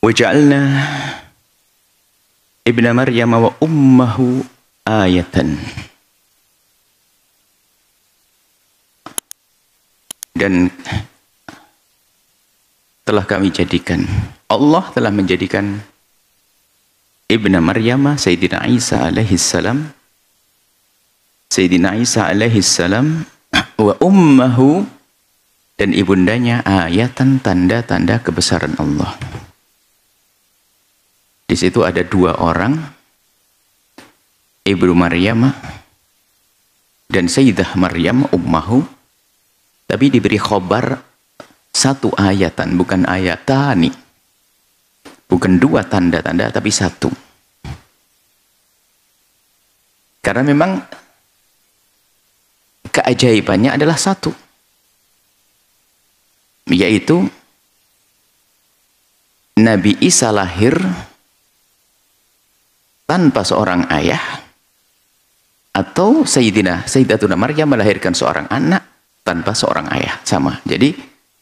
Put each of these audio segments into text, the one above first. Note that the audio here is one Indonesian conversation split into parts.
Waja'alna ibna Maryam wa ummahu ayatan. Dan telah kami jadikan, Allah telah menjadikan ibna Maryam, Sayyidina Isa alaihissalam, Sayyidina Isa alaihissalam, wa ummahu, dan ibundanya, ayatan, tanda-tanda kebesaran Allah. Di situ ada dua orang, Ibnu Maryam dan Sayyidah Maryam ummahu, tapi diberi khobar satu ayatan, bukan ayatani, bukan dua tanda-tanda, tapi satu. Karena memang keajaibannya adalah satu, yaitu Nabi Isa lahir tanpa seorang ayah, atau Sayyidatuna Maryam melahirkan seorang anak tanpa seorang ayah, sama. Jadi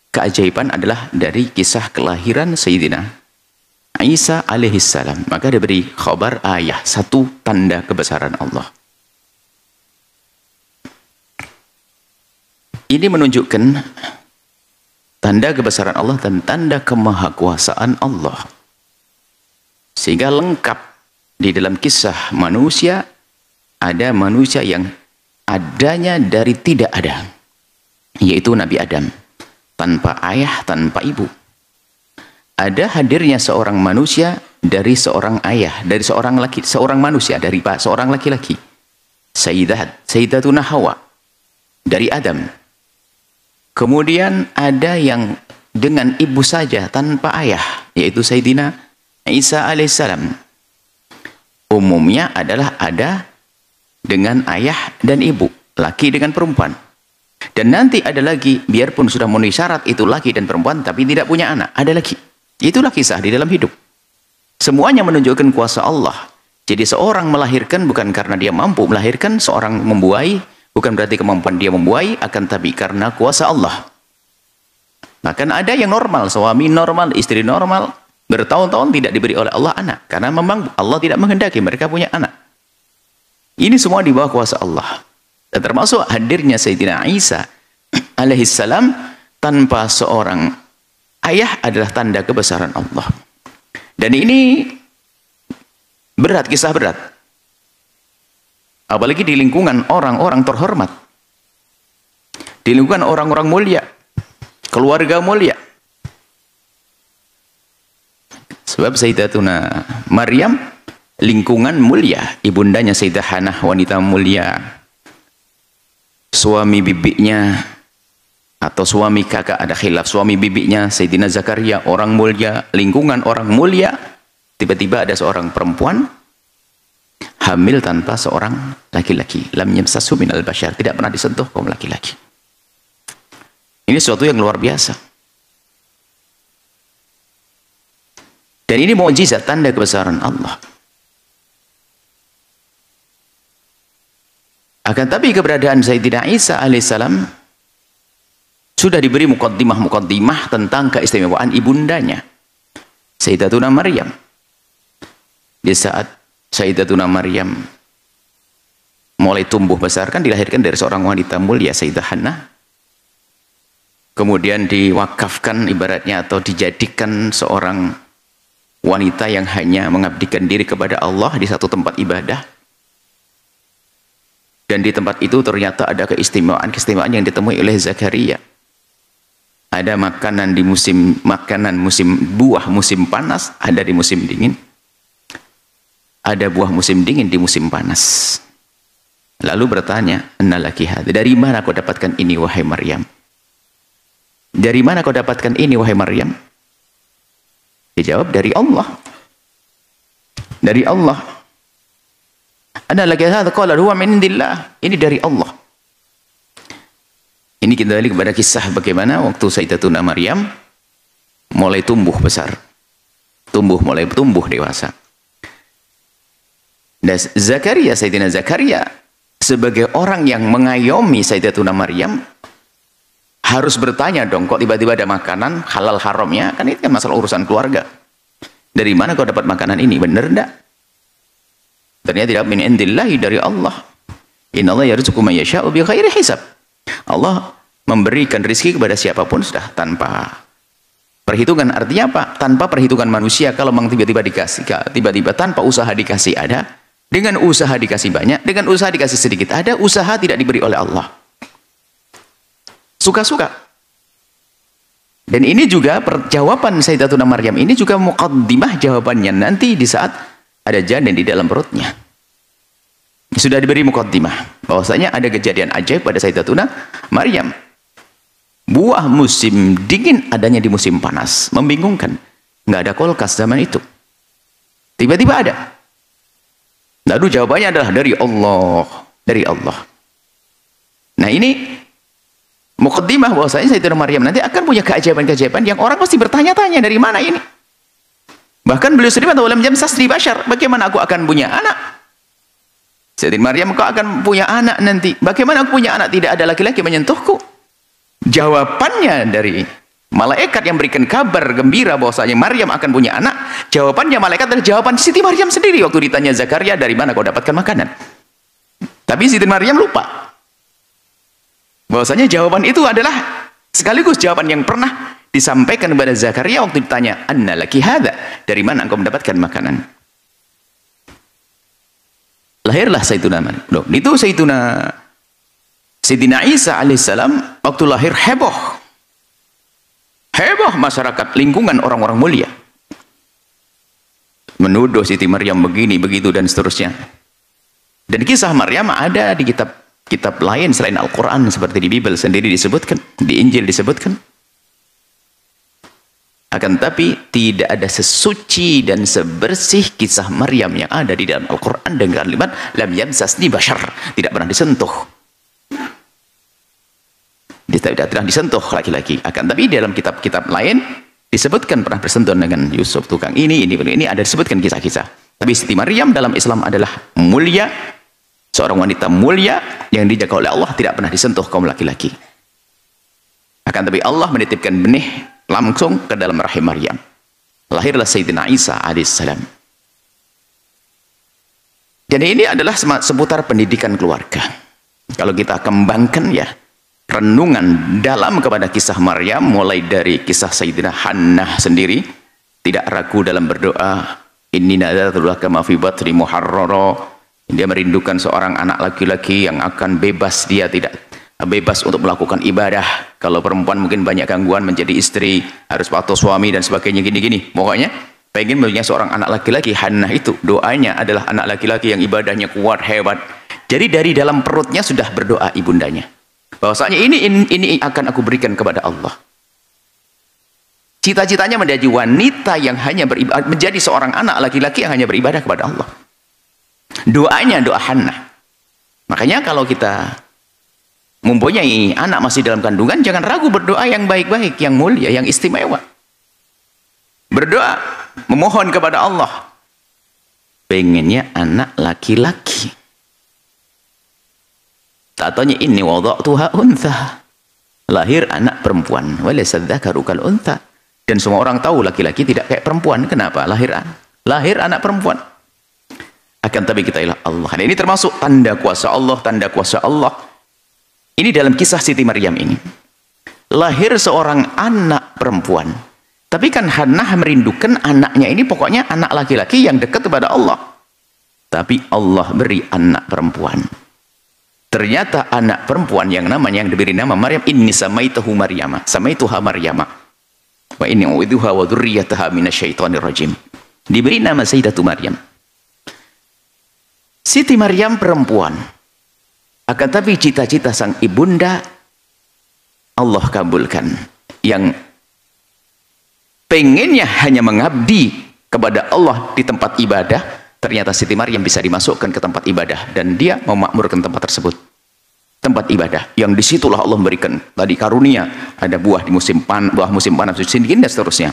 keajaiban adalah dari kisah kelahiran Sayyidina Isa alaihissalam, maka diberi khabar ayah, satu tanda kebesaran Allah. Ini menunjukkan tanda kebesaran Allah dan tanda kemahakuasaan Allah, sehingga lengkap. Di dalam kisah manusia, ada manusia yang adanya dari tidak ada, yaitu Nabi Adam, tanpa ayah, tanpa ibu. Ada hadirnya seorang manusia dari seorang ayah, dari seorang manusia, dari seorang laki-laki, Sayyidatuna Hawa, dari Adam. Kemudian ada yang dengan ibu saja, tanpa ayah, yaitu Sayyidina Isa alaihissalam. Umumnya adalah ada dengan ayah dan ibu, laki dengan perempuan. Dan nanti ada lagi, biarpun sudah memenuhi syarat itu laki dan perempuan, tapi tidak punya anak, ada lagi. Itulah kisah di dalam hidup. Semuanya menunjukkan kuasa Allah. Jadi seorang melahirkan bukan karena dia mampu melahirkan, seorang membuai bukan berarti kemampuan dia membuai, akan tapi karena kuasa Allah. Bahkan ada yang normal, suami normal, istri normal, bertahun-tahun tidak diberi oleh Allah anak, karena memang Allah tidak menghendaki mereka punya anak. Ini semua di bawah kuasa Allah. Dan termasuk hadirnya Sayyidina Isa alaihissalam tanpa seorang ayah adalah tanda kebesaran Allah. Dan ini berat, kisah berat. Apalagi di lingkungan orang-orang terhormat, di lingkungan orang-orang mulia, keluarga mulia. Sebab Sayyidatuna Maryam lingkungan mulia, ibundanya Sayyidah Hannah wanita mulia, suami bibinya atau suami kakak ada khilaf, suami bibinya Sayyidina Zakaria orang mulia, lingkungan orang mulia. Tiba-tiba ada seorang perempuan hamil tanpa seorang laki-laki, lam yamsasu minal bashar, tidak pernah disentuh kaum laki-laki. Ini sesuatu yang luar biasa. Dan ini mukjizat, tanda kebesaran Allah. Akan tapi keberadaan Sayyidina Isa alaihissalam sudah diberi mukaddimah tentang keistimewaan ibundanya, Sayyidatuna Maryam. Di saat Sayyidatuna Maryam mulai tumbuh besar, kan dilahirkan dari seorang wanita mulia, Sayyidah Hannah. Kemudian diwakafkan ibaratnya, atau dijadikan seorang wanita yang hanya mengabdikan diri kepada Allah di satu tempat ibadah. Dan di tempat itu ternyata ada keistimewaan yang ditemui oleh Zakaria. Ada makanan di buah musim panas, ada di musim dingin. Ada buah musim dingin di musim panas. Lalu bertanya, "Annalaki hadza?" Dari mana kau dapatkan ini wahai Maryam? Dari mana kau dapatkan ini wahai Maryam? Dijawab, dari Allah. Dari Allah. Annalaki hadza? Qala huwa min indillah. Ini dari Allah. Ini kita balik kepada kisah bagaimana waktu Sayyidatuna Maryam mulai tumbuh besar, mulai tumbuh dewasa. Dan Sayyidina Zakaria sebagai orang yang mengayomi Sayyidatuna Maryam harus bertanya dong, kok tiba-tiba ada makanan halal haramnya? Kan itu kan masalah urusan keluarga. Dari mana kau dapat makanan ini? Benar enggak? Ternyata tidak, min indillahi, dari Allah. Innallaha yarzuqu man yasha'u bighairi hisab. Allah memberikan rezeki kepada siapapun sudah tanpa perhitungan. Artinya apa? Tanpa perhitungan manusia. Kalau memang tiba-tiba dikasih, tiba-tiba tanpa usaha dikasih ada, dengan usaha dikasih banyak, dengan usaha dikasih sedikit ada, usaha tidak diberi oleh Allah. Suka-suka. Dan ini juga jawaban Sayyidatuna Maryam ini juga muqaddimah jawabannya nanti di saat ada janin di dalam perutnya. Sudah diberi muqaddimah bahwasanya ada kejadian ajaib pada Sayyidatuna Maryam. Buah musim dingin adanya di musim panas, membingungkan. Nggak ada kulkas zaman itu. Tiba-tiba ada. Lalu jawabannya adalah dari Allah, dari Allah. Nah, ini muqaddimah bahwasanya Sayyidatuna Maryam nanti akan punya keajaiban-keajaiban yang orang pasti bertanya-tanya, dari mana ini? Bahkan beliau sendiri walam yamsasni bashar, bagaimana aku akan punya anak? Sayyidatuna Maryam, kau akan punya anak nanti. Bagaimana aku punya anak? Tidak ada laki-laki menyentuhku. Jawabannya dari malaikat yang berikan kabar gembira bahwasanya Maryam akan punya anak. Jawabannya malaikat adalah jawaban Siti Maryam sendiri waktu ditanya Zakaria, dari mana kau dapatkan makanan? Tapi Siti Maryam lupa bahwasanya jawaban itu adalah sekaligus jawaban yang pernah disampaikan kepada Zakaria waktu ditanya, anna laki hadza, dari mana engkau mendapatkan makanan? Lahirlah Sayyiduna Maryam. Itu Sayyidina Isa alaihissalam waktu lahir heboh masyarakat, lingkungan orang-orang mulia menuduh Siti Maryam begini begitu dan seterusnya. Dan kisah Maryam ada di kitab lain selain Al-Quran, seperti di Bible sendiri disebutkan, di Injil disebutkan. Akan tapi tidak ada sesuci dan sebersih kisah Maryam yang ada di dalam Al-Quran dengan kalimat lam yamsasni bashar, tidak pernah disentuh. Dia tidak disentuh laki-laki. Akan tapi dalam kitab-kitab lain disebutkan pernah bersentuhan dengan Yusuf tukang ini ada disebutkan kisah-kisah. Tapi Siti Maryam dalam Islam adalah mulia, seorang wanita mulia yang dijaga oleh Allah, tidak pernah disentuh kaum laki-laki. Akan tapi Allah menitipkan benih langsung ke dalam rahim Maryam. Lahirlah Sayyidina Isa alaihissalam. Jadi ini adalah seputar pendidikan keluarga. Kalau kita kembangkan ya, renungan dalam kepada kisah Maryam, mulai dari kisah Sayyidina Hannah sendiri, tidak ragu dalam berdoa, inni nadartu laka ma fi batni muharrara. Dia merindukan seorang anak laki-laki yang akan bebas, dia tidak bebas untuk melakukan ibadah. Kalau perempuan mungkin banyak gangguan, menjadi istri, harus patuh suami dan sebagainya, gini-gini. Pokoknya pengen punya seorang anak laki-laki. Hannah itu doanya adalah anak laki-laki yang ibadahnya kuat, hebat. Jadi dari dalam perutnya sudah berdoa ibundanya bahwasanya ini akan aku berikan kepada Allah. Cita-citanya menjadi wanita yang hanya beribadah, menjadi seorang anak laki-laki yang hanya beribadah kepada Allah. Doanya doa Hannah. Makanya kalau kita mempunyai anak masih dalam kandungan, jangan ragu berdoa yang baik-baik, yang mulia, yang istimewa. Berdoa, memohon kepada Allah. Pengennya anak laki-laki. Tatanya ini wada'tuha untha. Lahir anak perempuan. Walaysa dzakaru kal untha. Dan semua orang tahu laki-laki tidak kayak perempuan. Kenapa? Lahir anak perempuan. Akan tapi kita ilah Allah. Dan ini termasuk tanda kuasa Allah, tanda kuasa Allah. Ini dalam kisah Siti Maryam ini. Lahir seorang anak perempuan. Tapi kan Hannah merindukan anaknya ini pokoknya anak laki-laki yang dekat kepada Allah. Tapi Allah beri anak perempuan. Ternyata anak perempuan yang diberi nama Maryam, inni samaituha Maryama. Wa inni u'idzuha wa dzurriyyataha minasyaitonir rajim. Diberi nama Sayyidatu Maryam. Siti Maryam perempuan. Akan tapi cita-cita sang ibunda Allah kabulkan. Yang pengennya hanya mengabdi kepada Allah di tempat ibadah, ternyata Siti Maryam bisa dimasukkan ke tempat ibadah dan dia memakmurkan tempat tersebut. Tempat ibadah yang disitulah Allah memberikan tadi karunia, ada buah di musim panas, musim dingin dan seterusnya.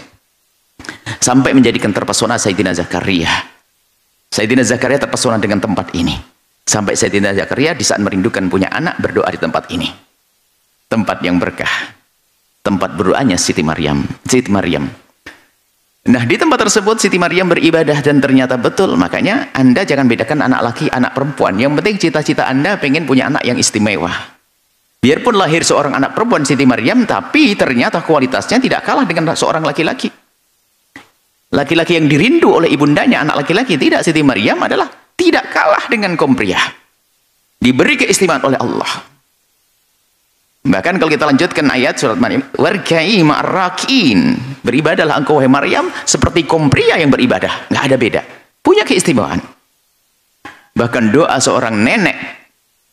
Sampai menjadikan terpesona Sayyidina Zakaria. Sayyidina Zakaria terpesona dengan tempat ini. Sampai Sayyidina Zakaria di saat merindukan punya anak berdoa di tempat ini. Tempat yang berkah. Tempat berdoanya Siti Maryam. Nah, di tempat tersebut Siti Maryam beribadah dan ternyata betul. Makanya Anda jangan bedakan anak laki, anak perempuan. Yang penting cita-cita Anda pengen punya anak yang istimewa. Biarpun lahir seorang anak perempuan Siti Maryam, tapi ternyata kualitasnya tidak kalah dengan seorang laki-laki. Laki-laki yang dirindu oleh ibundanya, anak laki-laki. Tidak, Siti Maryam adalah tidak kalah dengan kaum pria. Diberi keistimewaan oleh Allah. Bahkan kalau kita lanjutkan ayat surat Maryam, warka'i ma'arrakin, beribadahlah engkau wahai Maryam seperti kaum pria yang beribadah, nggak ada beda, punya keistimewaan. Bahkan doa seorang nenek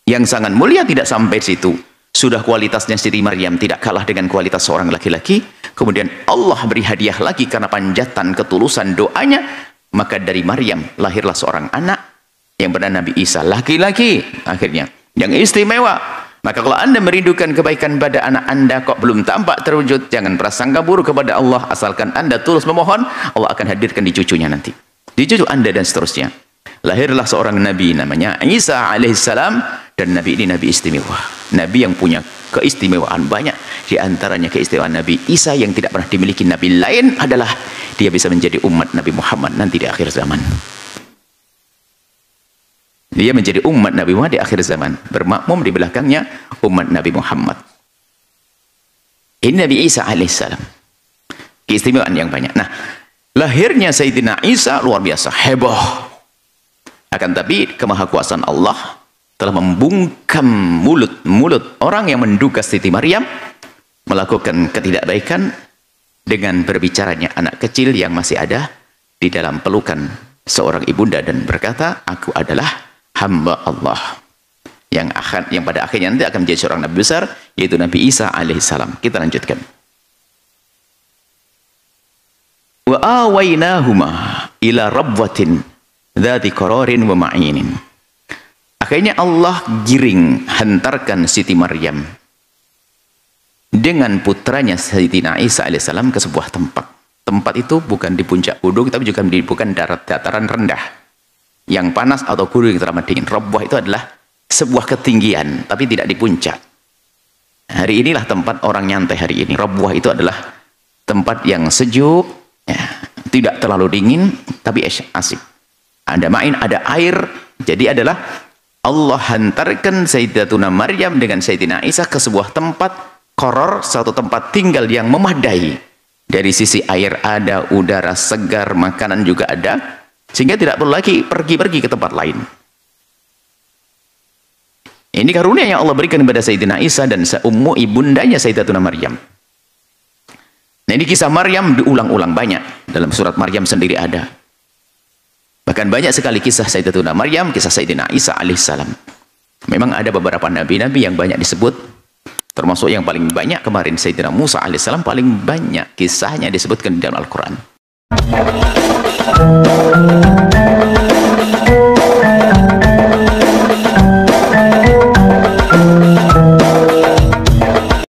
yang sangat mulia tidak sampai situ, sudah kualitasnya Siti Maryam tidak kalah dengan kualitas seorang laki-laki. Kemudian Allah beri hadiah lagi karena panjatan ketulusan doanya, maka dari Maryam lahirlah seorang anak yang bernama Nabi Isa, laki-laki akhirnya yang istimewa. Maka kalau Anda merindukan kebaikan pada anak Anda kok belum tampak terwujud, jangan prasangka buruk kepada Allah. Asalkan Anda tulus memohon, Allah akan hadirkan di cucunya nanti, di cucu Anda dan seterusnya. Lahirlah seorang Nabi namanya Isa alaihissalam, dan Nabi ini Nabi istimewa, Nabi yang punya keistimewaan banyak. Di antaranya keistimewaan Nabi Isa yang tidak pernah dimiliki Nabi lain adalah dia bisa menjadi umat Nabi Muhammad nanti di akhir zaman. Dia menjadi umat Nabi Muhammad di akhir zaman. Bermakmum di belakangnya umat Nabi Muhammad. Ini Nabi Isa alaihissalam. Keistimewaan yang banyak. Nah, lahirnya Sayyidina Isa luar biasa, heboh. Akan tapi kemahakuasaan Allah telah membungkam mulut orang yang menduga Siti Maryam melakukan ketidakbaikan dengan berbicaranya anak kecil yang masih ada di dalam pelukan seorang ibunda dan berkata, aku adalah hamba Allah yang pada akhirnya nanti akan menjadi seorang nabi besar, yaitu Nabi Isa alaihissalam. Kita lanjutkan. Wa awaynahuma ila rabwatin dzati qararin wa ma'inin. Akhirnya Allah giring, hantarkan Siti Maryam dengan putranya Sayyidina Isa alaihissalam ke sebuah tempat. Tempat itu bukan di puncak gunung, tapi juga bukan dataran rendah yang panas atau gunung yang teramat dingin. Rabwah itu adalah sebuah ketinggian, tapi tidak di puncak. Hari inilah tempat orang nyantai hari ini. Rabwah itu adalah tempat yang sejuk, ya, tidak terlalu dingin, tapi asik. Ada main, ada air. Jadi adalah Allah hantarkan Sayyidatuna Maryam dengan Sayyidina Isa ke sebuah tempat qaror, satu tempat tinggal yang memadai. Dari sisi air ada, udara segar, makanan juga ada, sehingga tidak perlu lagi pergi-pergi ke tempat lain. Ini karunia yang Allah berikan kepada Sayyidina Isa dan ummu ibundanya Sayyidatuna Maryam. Nah, ini kisah Maryam diulang-ulang banyak. Dalam surat Maryam sendiri ada. Bahkan banyak sekali kisah Sayyidatuna Maryam, kisah Sayyidina Isa alaihissalam. Memang ada beberapa nabi-nabi yang banyak disebut, termasuk yang paling banyak kemarin Sayyidina Musa alaihissalam, paling banyak kisahnya disebutkan di dalam Al-Quran.